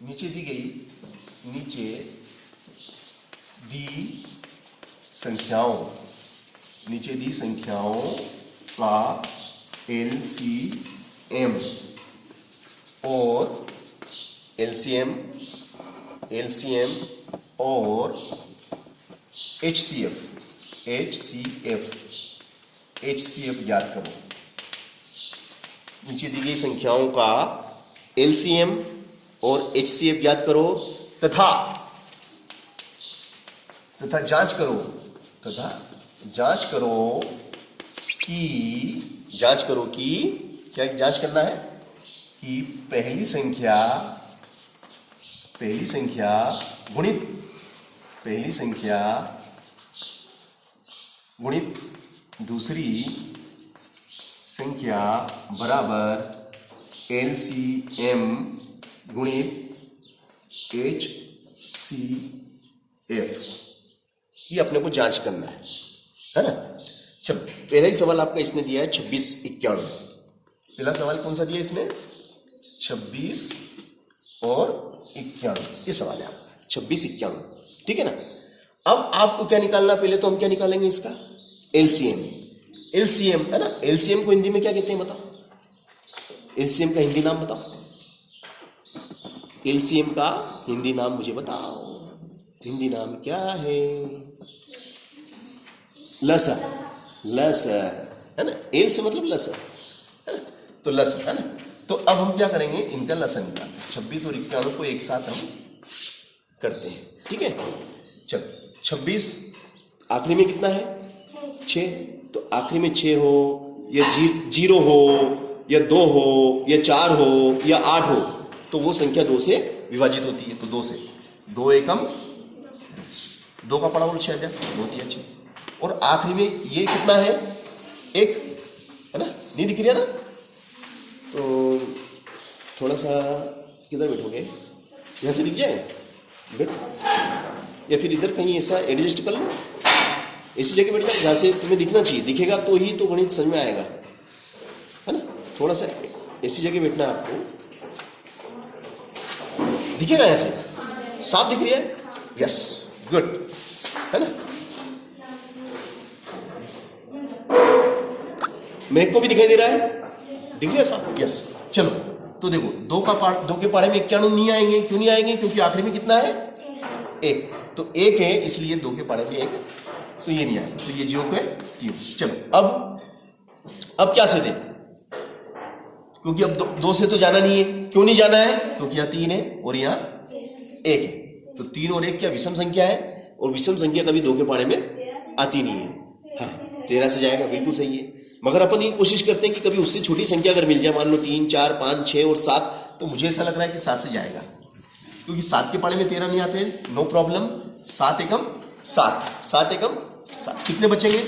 नीचे दी संख्याओं का LCM और HCF ज्ञात करो। नीचे दी गई संख्याओं का LCM और HCF ज्ञात करो तथा जांच करो कि क्या जांच करना है कि पहली संख्या गुणित दूसरी संख्या बराबर LCM गुणित HCF, ये अपने को जांच करना है ना। पहला ही सवाल आपका इसने दिया है 26-91। पहला सवाल कौन सा दिया इसने? 26 और 91, ये सवाल है आपका 26-91, ठीक है ना। अब आपको क्या निकालना, पहले तो हम क्या निकालेंगे इसका LCM है ना। LCM को हिंदी में क्या कहते हैं बताओ? LCM का हिंदी नाम बताओ। LCM का हिंदी नाम मुझे बताओ, हिंदी नाम क्या है? लसर है ना। एल से मतलब लसर है ना, तो लसर है ना। तो अब हम क्या करेंगे, इनका लसर निकालते 26 और 91 को एक साथ हम करते हैं, ठीक है। चल 26 आखिरी में कितना है? 6। तो आखिरी में 6 हो या 0 हो या 2 हो या 4 हो या 8 हो तो वो संख्या 2 से विभाजित होती है। तो 2 से 2 एकम 2 का पड़ा बोल 6 हजार, बहुत ही अच्छी। और आखिरी में ये कितना है? 1 है ना, नहीं दिख रहा ना। तो थोड़ा सा किधर बैठोगे, यहाँ से दिख जाए बैठ, या फिर इधर कहीं ऐसा एडजस्ट कर लो, ऐसी जगह बैठ जाओ जहाँ से तुम्हें दिखना चाहिए। दिखेगा तो ही तो गणित समझ में आएगा, है ना। थोड़ा सा ऐसी जगह बैठना है आपको, दिखेगा ऐसे, साफ दिख रही है? यस, गुड, है ना। मेघ को भी दिखाई दे रहा है, दिख रहा है साफ? यस। चलो तो देखो, 2 के पारे में 91 नहीं आएंगे। क्यों नहीं आएंगे? क्योंकि आखिरी में कितना है? 1। तो 1 है, इसलिए 2 के पारे में 1, तो ये नहीं आएगा। तो ये 0 पे 3। चलो अब क्या से दे, क्योंकि अब 2 से तो जाना नहीं है। क्यों नहीं जाना है? क्योंकि यहाँ 3 है और यहाँ 1 है। तो 3 और 1 क्या विषम संख्या है, और विषम संख्या कभी 2 के पारे में आती नहीं है। हाँ, 13 से जाएगा, बिल्कुल सही है। मगर अपन ये कोशिश करते हैं कि कभी उससे छोटी संख्या अगर मिल जाए, मान लो 3, 4, 5, 6 और 7, तो मुझे ऐसा लग रहा है कि 7 से जाएगा, क्योंकि 7 के पारे में 13 नहीं आते। नो प्रॉब्लम, 7 एकम 7 एकम 7। कितने बचेंगे?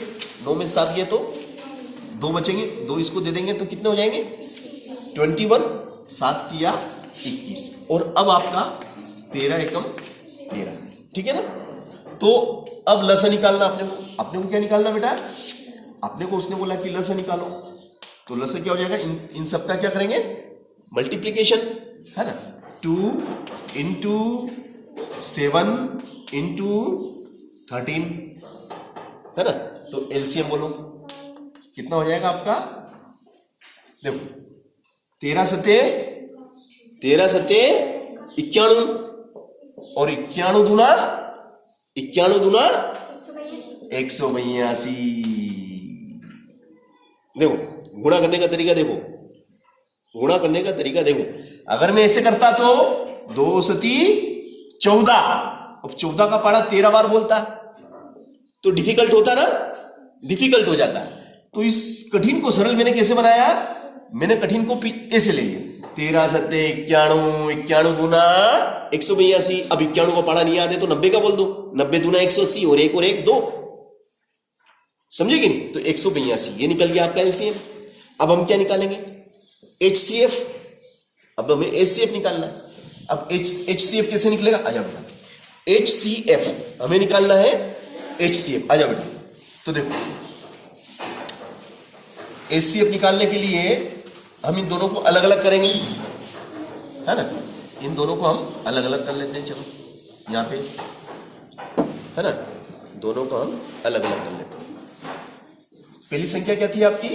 9 में 7 गए तो 2 बचेंगे, 2 इसको दे देंगे तो कितने हो जाएंगे? 21, 7 या 21। और अब आपका 13 एकम 13, ठीक है ना। तो अब लसा निकालना अपने को क्या निकालना बेटा? अपने को उसने बोला कि लसा निकालो, तो लसा क्या हो जाएगा? इन सबका क्या करेंगे? मल्टीप्लीकेशन, है ना। 2 इंटू 7 इंटू 13, है ना। तो एलसीएम बोलो, कितना हो जाएगा आपका? देखो 13 सते 91 और 91 दूना 182। देखो गुणा करने का तरीका देखो, अगर मैं ऐसे करता तो 2 सती 14, अब 14 का पारा 13 बार बोलता तो डिफिकल्ट होता ना, डिफिकल्ट हो जाता। तो इस कठिन को सरल मैंने कैसे बनाया? मैंने कठिन को ऐसे ले लिया, 13 सत्ते 91 दूना 182। अब 91 का पारा नहीं याद है तो 90 का बोल दो, 90 दूना 180 और 1 2, समझे कि नहीं? तो 182 ये निकल गया आपका एलसीएम। अब हम क्या निकालेंगे? HCF। अब हमें HCF निकालना है। अब HCF कैसे निकलेगा? आ जाओ बेटा, HCF हमें निकालना है। HCF आ जाओ बेटा। तो देखो HCF निकालने के लिए हम इन दोनों को अलग अलग करेंगे, है ना। इन दोनों को हम अलग अलग कर लेते हैं। चलो यहाँ पे है ना, दोनों को हम अलग अलग कर लेते हैं। पहली संख्या क्या थी आपकी,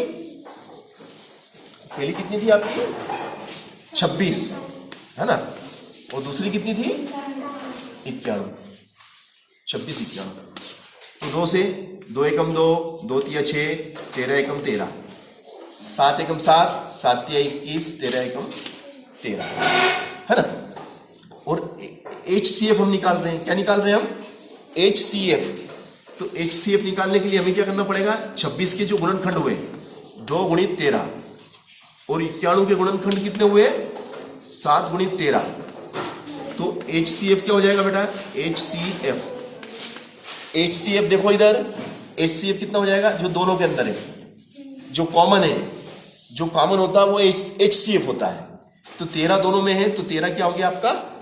पहली कितनी थी आपकी 26 है ना, और दूसरी कितनी थी 91, 26 91। तो 2 से 2 एकम 2, 2 तिया 6, 13 एकम 13, 7 एकम 7, 7 तिया 21, 13 एकम 13 है ना। और HCF हम निकाल रहे हैं, क्या निकाल रहे हैं हम HCF। तो HCF निकालने के लिए हमें क्या करना पड़ेगा, 26 के जो गुणनखंड हुए 2 गुणित 13 और 91 के गुणनखंड कितने हुए 7 गुणित 13। तो HCF क्या हो जाएगा बेटा, HCF देखो इधर, HCF कितना हो जाएगा, जो दोनों के अंदर है, जो कॉमन है, जो कॉमन होता है वो HCF होता है। तो 13 दोनों में है, तो 13 क्या हो गया आपका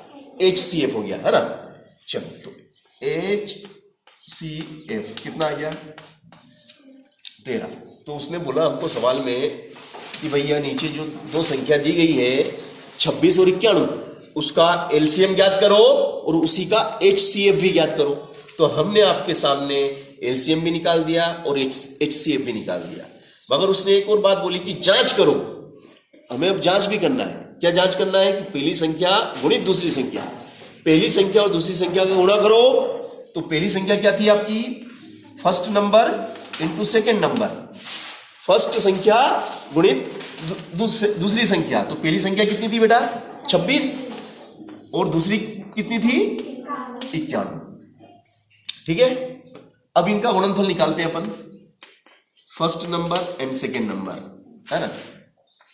HCF हो गया है ना। चलो तो HCF कितना आ गया 13। तो उसने बोला हमको सवाल में कि भैया नीचे जो दो संख्या दी गई है 26 और 91, उसका LCM ज्ञात करो और उसी का HCF भी ज्ञात करो। तो हमने आपके सामने LCM भी निकाल दिया और HCF भी निकाल दिया, मगर उसने एक और बात बोली कि जांच करो। हमें अब जांच भी करना है। क्या जांच करना है कि पहली संख्या गुणित दूसरी संख्या, पहली संख्या और दूसरी संख्या का गुणा करो। तो पहली संख्या क्या थी आपकी, first number into second number, first संख्या गुणित दूसरी संख्या। तो पहली संख्या कितनी थी बेटा 26 और दूसरी कितनी थी 91, ठीक है। अब इनका गुणनफल निकालते हैं अपन, first number and second number है ना।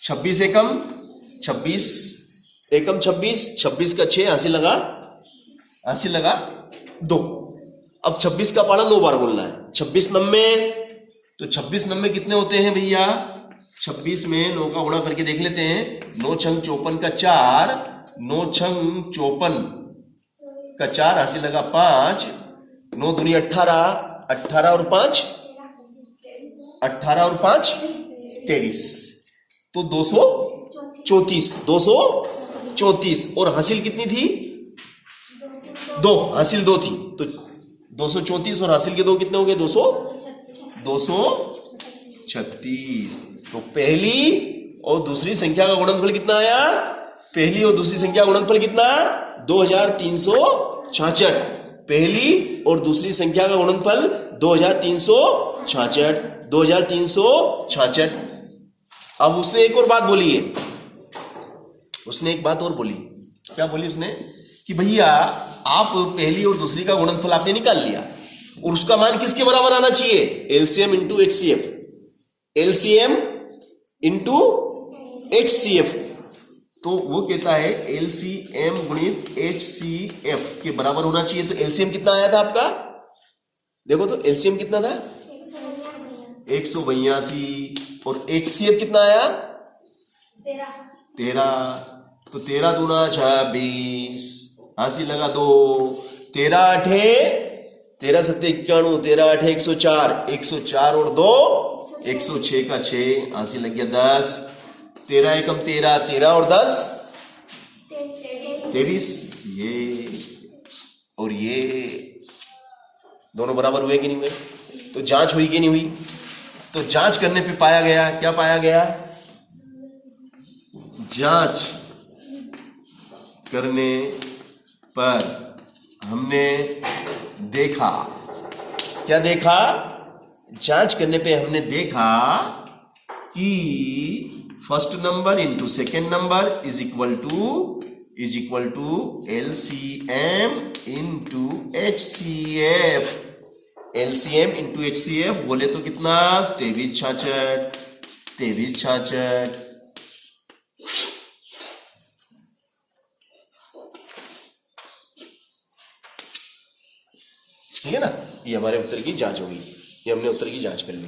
26 एकम 26 एकम 26, 26 का 6 80 लगा, 80 लगा 2। अब 26 का पारा 9 बार बोलना है। 26 90, तो 26 90 कितने होते हैं भैया, 26 में 9 का गुणा करके देख लेते हैं। 9 छंग 54 का 4, 9 छंग 54 का 4 80 लगा 5, 9 दूनी 18, 18 और 5 18 और 5 23, तो 234, 234। और हासिल कितनी थी 2, हासिल 2 थी, तो 234 और हासिल के 2 कितने हो गए 236। तो पहली और दूसरी संख्या का गुणनफल कितना आया, पहली और दूसरी संख्या का गुणनफल कितना 2366। पहली और दूसरी संख्या का गुणनफल 2366, 2366। अब उसने एक और बात बोली है, उसने एक बात और बोली। क्या बोली उसने कि भैया आप पहली और दूसरी का गुणनफल आपने निकाल लिया और उसका मान किसके बराबर आना चाहिए, LCM into HCF, LCM into HCF। तो वो कहता है LCM गुणित HCF के बराबर होना चाहिए। तो LCM कितना आया था आपका, देखो तो LCM कितना था 182 और HCF कितना आया 13। तो 13 दूना 26, 80 लगा 2, 13 8 13 7 91, 13 8 104, 104 और 2 106 का 6, 80 लग गया 10, 13 एकम 13, 13 और 10 23। ये और ये दोनों बराबर हुए कि नहीं हुए, तो जांच हुई कि नहीं हुई। तो जांच करने पे पाया गया, क्या पाया गया, जांच करने पर हमने देखा, क्या देखा, जांच करने पे हमने देखा कि first number into second number is equal to LCM into HCF। LCM into HCF बोले तो कितना 23 66, 23 66। ठीक है ना, ये हमारे उत्तर की जांच होगी, ये हमने उत्तर की जांच कर ली।